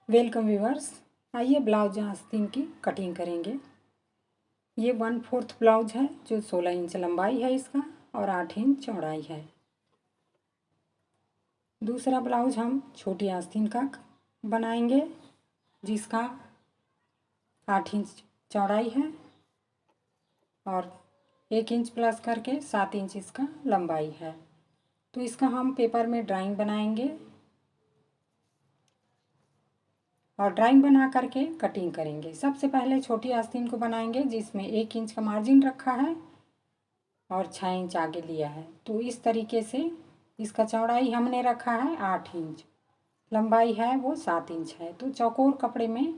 Welcome viewers. आइए blouse आस्तीन की कटिंग करेंगे। ये 1/4 ब्लाउज है जो 16 इंच लंबाई है इसका और 8 इंच चौड़ाई है। दूसरा ब्लाउज हम छोटी आस्तीन का बनाएंगे जिसका 8 इंच चौड़ाई है और 1 इंच प्लस करके 7 इंच इसका लंबाई है। तो इसका हम पेपर में ड्राइंग बनाएंगे और ड्राइंग बना करके कटिंग करेंगे। सबसे पहले छोटी आस्तीन को बनाएंगे जिसमें 1 इंच का मार्जिन रखा है और 6 इंच आगे लिया है। तो इस तरीके से इसका चौड़ाई हमने रखा है 8 इंच, लंबाई है वो 7 इंच है। तो चौकोर कपड़े में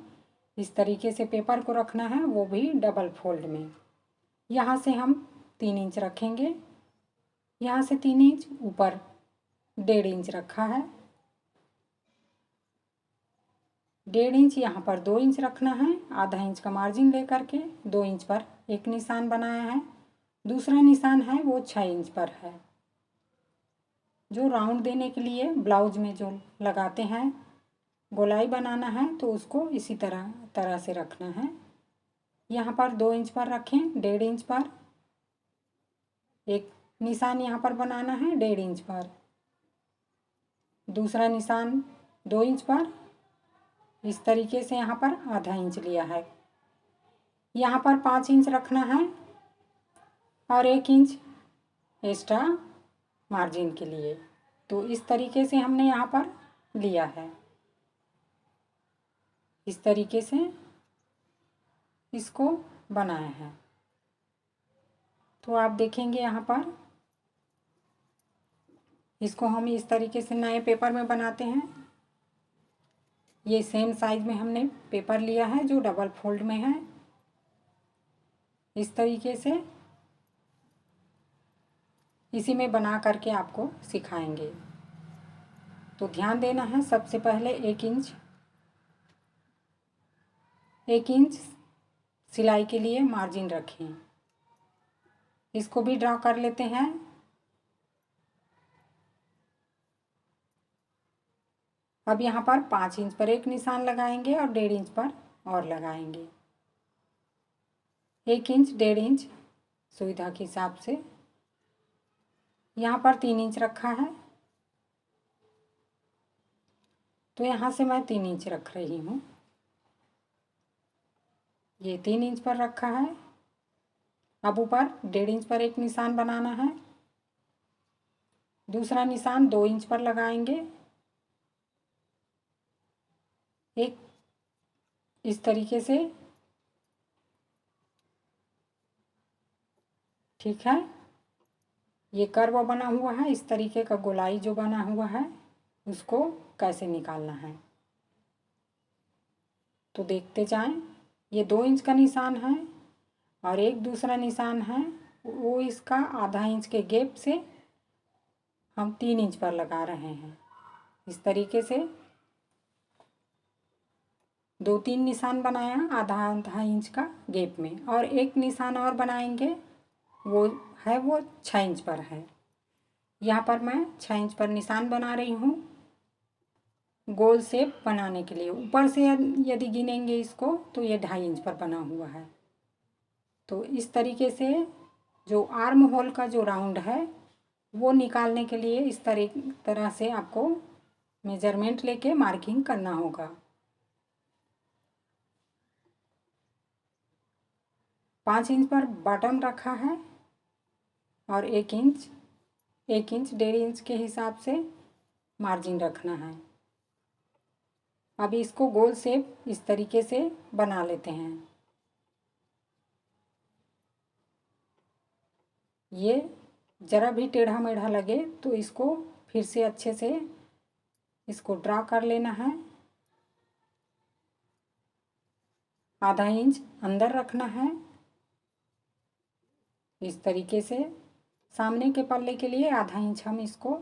इस तरीके से पेपर को रखना है, वो भी डबल फोल्ड में। यहाँ से हम 3 इंच रखेंगे, यहाँ से 3 इंच, ऊपर 1.5 इंच रखा है, 1.5 इंच, यहाँ पर 2 इंच रखना है। आधा इंच का मार्जिन ले करके 2 इंच पर एक निशान बनाया है। दूसरा निशान है वो 6 इंच पर है। जो राउंड देने के लिए ब्लाउज में जो लगाते हैं, गोलाई बनाना है तो उसको इसी तरह से रखना है। यहाँ पर 2 इंच पर रखें, 1.5 इंच पर एक निशान यहाँ पर बनाना है, 1.5 इंच पर दूसरा निशान 2 इंच पर। इस तरीके से यहाँ पर आधा इंच लिया है। यहाँ पर 5 इंच रखना है और 1 इंच एक्स्ट्रा मार्जिन के लिए। तो इस तरीके से हमने यहाँ पर लिया है। इस तरीके से इसको बनाया है। तो आप देखेंगे यहाँ पर इसको हम इस तरीके से नए पेपर में बनाते हैं। ये सेम साइज में हमने पेपर लिया है जो डबल फोल्ड में है। इस तरीके से इसी में बना करके आपको सिखाएंगे। तो ध्यान देना है, सबसे पहले 1 इंच सिलाई के लिए मार्जिन रखें। इसको भी ड्रा कर लेते हैं। अब यहाँ पर 5 इंच पर एक निशान लगाएंगे और 1.5 इंच पर और लगाएंगे। 1 इंच, 1.5 इंच सुविधा के हिसाब से। यहाँ पर 3 इंच रखा है तो यहाँ से मैं 3 इंच रख रही हूँ। ये 3 इंच पर रखा है। अब ऊपर 1.5 इंच पर एक निशान बनाना है। दूसरा निशान 2 इंच पर लगाएंगे। एक इस तरीके से, ठीक है। ये कर्व बना हुआ है, इस तरीके का गोलाई जो बना हुआ है उसको कैसे निकालना है तो देखते जाएं। ये 2 इंच का निशान है और एक दूसरा निशान है वो इसका आधा इंच के गैप से हम 3 इंच पर लगा रहे हैं। इस तरीके से 2-3 निशान बनाया आधा आधा इंच का गैप में, और एक निशान और बनाएंगे वो 6 इंच पर है। यहाँ पर मैं 6 इंच पर निशान बना रही हूँ गोल शेप बनाने के लिए। ऊपर से यदि गिनेंगे इसको तो ये 2.5 इंच पर बना हुआ है। तो इस तरीके से जो आर्म होल का जो राउंड है वो निकालने के लिए इस तरह से आपको मेजरमेंट लेके मार्किंग करना होगा। 5 इंच पर बॉटम रखा है और 1 इंच 1.5 इंच के हिसाब से मार्जिन रखना है। अब इसको गोल शेप इस तरीके से बना लेते हैं। ये ज़रा भी टेढ़ा मेढ़ा लगे तो इसको फिर से अच्छे से इसको ड्रा कर लेना है। आधा इंच अंदर रखना है। इस तरीके से सामने के पल्ले के लिए आधा इंच हम इसको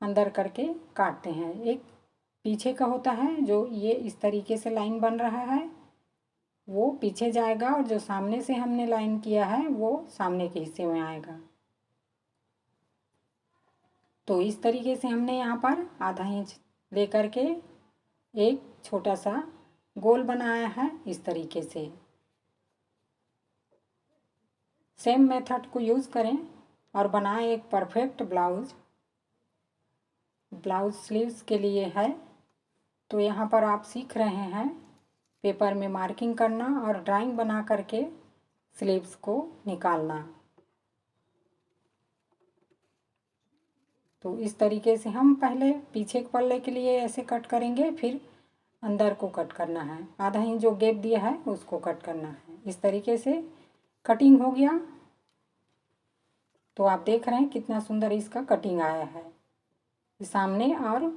अंदर करके काटते हैं। एक पीछे का होता है जो ये इस तरीके से लाइन बन रहा है वो पीछे जाएगा और जो सामने से हमने लाइन किया है वो सामने के हिस्से में आएगा। तो इस तरीके से हमने यहाँ पर आधा इंच ले करके एक छोटा सा गोल बनाया है इस तरीके से। सेम मेथड को यूज़ करें और बनाएं एक परफेक्ट ब्लाउज। ब्लाउज स्लीव्स के लिए है। तो यहाँ पर आप सीख रहे हैं पेपर में मार्किंग करना और ड्राइंग बना करके स्लीव्स को निकालना। तो इस तरीके से हम पहले पीछे के पल्ले के लिए ऐसे कट करेंगे, फिर अंदर को कट करना है, आधा इंच जो गैप दिया है उसको कट करना है। इस तरीके से कटिंग हो गया। तो आप देख रहे हैं कितना सुंदर इसका कटिंग आया है। सामने और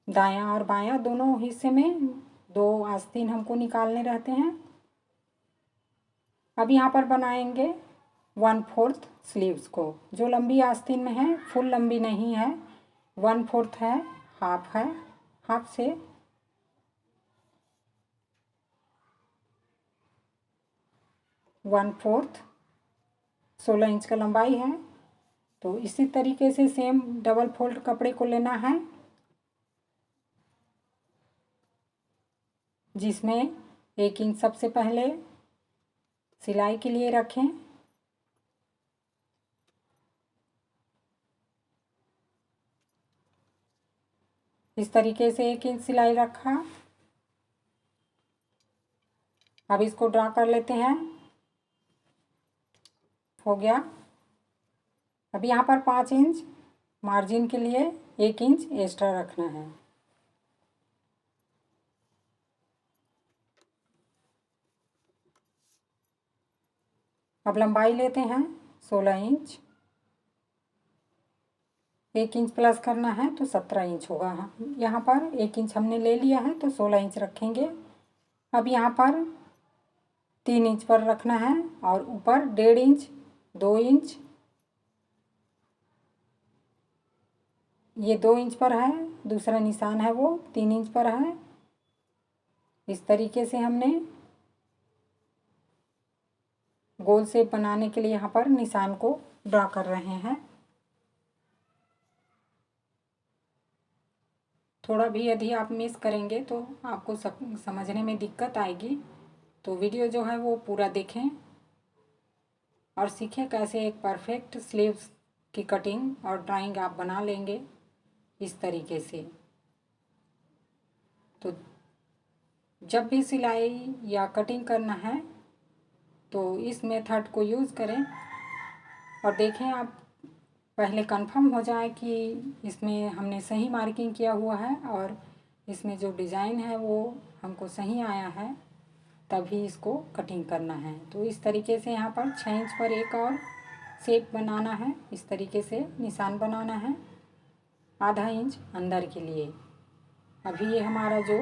दायां और बायां दोनों हिस्से में 2 आस्तीन हमको निकालने रहते हैं। अब यहाँ पर बनाएंगे 1/4 स्लीव्स को। जो लंबी आस्तीन में है, फुल लंबी नहीं है, 1/4 है, हाफ है। हाफ से 1/4 16 इंच का लंबाई है। तो इसी तरीके से सेम डबल फोल्ड कपड़े को लेना है, जिसमें 1 इंच सबसे पहले सिलाई के लिए रखें। इस तरीके से 1 इंच सिलाई रखा। अब इसको ड्रा कर लेते हैं। हो गया। अब यहाँ पर 5 इंच मार्जिन के लिए 1 इंच एक्स्ट्रा रखना है। अब लंबाई लेते हैं 16 इंच। 1 इंच प्लस करना है तो 17 इंच होगा। यहाँ पर 1 इंच हमने ले लिया है तो 16 इंच रखेंगे। अब यहाँ पर 3 इंच पर रखना है और ऊपर 1.5 इंच, 2 इंच, ये 2 इंच पर है। दूसरा निशान है वो 3 इंच पर है। इस तरीके से हमने गोल शेप बनाने के लिए यहाँ पर निशान को ड्रा कर रहे हैं। थोड़ा भी यदि आप मिस करेंगे तो आपको समझने में दिक्कत आएगी। तो वीडियो जो है वो पूरा देखें और सीखें कैसे एक परफेक्ट स्लीव्स की कटिंग और ड्राइंग आप बना लेंगे इस तरीके से। तो जब भी सिलाई या कटिंग करना है तो इस मेथड को यूज़ करें और देखें आप पहले कंफर्म हो जाए कि इसमें हमने सही मार्किंग किया हुआ है और इसमें जो डिज़ाइन है वो हमको सही आया है, तभी इसको कटिंग करना है। तो इस तरीके से यहाँ पर 6 इंच पर एक और शेप बनाना है। इस तरीके से निशान बनाना है आधा इंच अंदर के लिए। अभी ये हमारा जो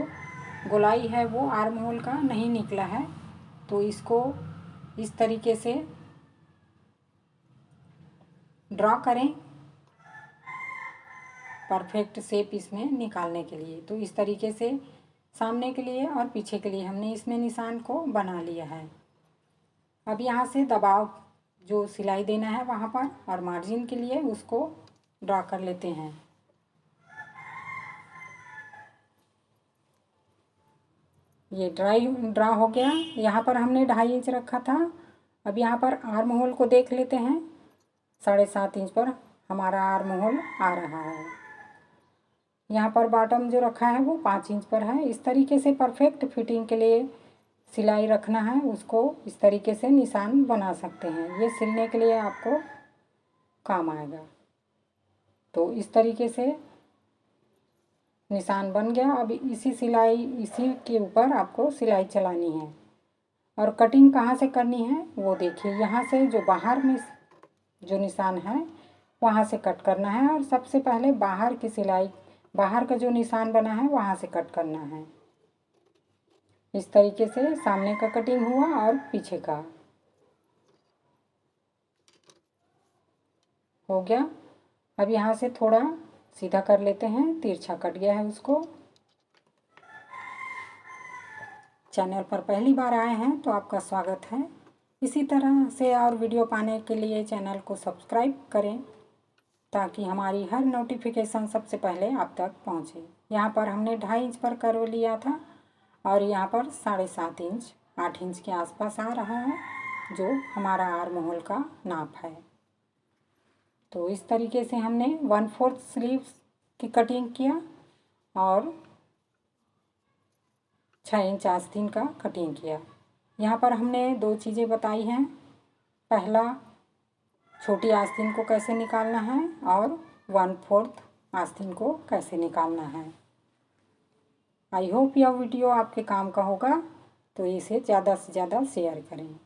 गोलाई है वो आर्म होल का नहीं निकला है, तो इसको इस तरीके से ड्रॉ करें परफेक्ट शेप इसमें निकालने के लिए। तो इस तरीके से सामने के लिए और पीछे के लिए हमने इसमें निशान को बना लिया है। अब यहाँ से दबाव जो सिलाई देना है वहाँ पर और मार्जिन के लिए उसको ड्रॉ कर लेते हैं। ये ड्रा हो गया। यहाँ पर हमने 2.5 इंच रखा था। अब यहाँ पर आर्म होल को देख लेते हैं। 7.5 इंच पर हमारा आर्म होल आ रहा है। यहाँ पर बॉटम जो रखा है वो 5 इंच पर है। इस तरीके से परफेक्ट फिटिंग के लिए सिलाई रखना है, उसको इस तरीके से निशान बना सकते हैं। ये सिलने के लिए आपको काम आएगा। तो इस तरीके से निशान बन गया। अब इसी के ऊपर आपको सिलाई चलानी है और कटिंग कहाँ से करनी है वो देखिए। यहाँ से जो बाहर में जो निशान है वहाँ से कट करना है और सबसे पहले बाहर की सिलाई, बाहर का जो निशान बना है वहाँ से कट करना है। इस तरीके से सामने का कटिंग हुआ और पीछे का हो गया। अब यहाँ से थोड़ा सीधा कर लेते हैं, तिरछा कट गया है उसको। चैनल पर पहली बार आए हैं तो आपका स्वागत है। इसी तरह से और वीडियो पाने के लिए चैनल को सब्सक्राइब करें ताकि हमारी हर नोटिफिकेशन सबसे पहले आप तक पहुँचे। यहाँ पर हमने 2.5 इंच पर कर्व लिया था और यहाँ पर 7.5 इंच 8 इंच के आसपास आ रहा है जो हमारा आर्म होल का नाप है। तो इस तरीके से हमने 1/4 स्लीव्स की कटिंग किया और 6 इंच आस्तीन का कटिंग किया। यहाँ पर हमने 2 चीज़ें बताई हैं। पहला, छोटी आस्तीन को कैसे निकालना है और 1/4 आस्तीन को कैसे निकालना है। आई होप यह वीडियो आपके काम का होगा, तो इसे ज़्यादा से ज़्यादा शेयर करें।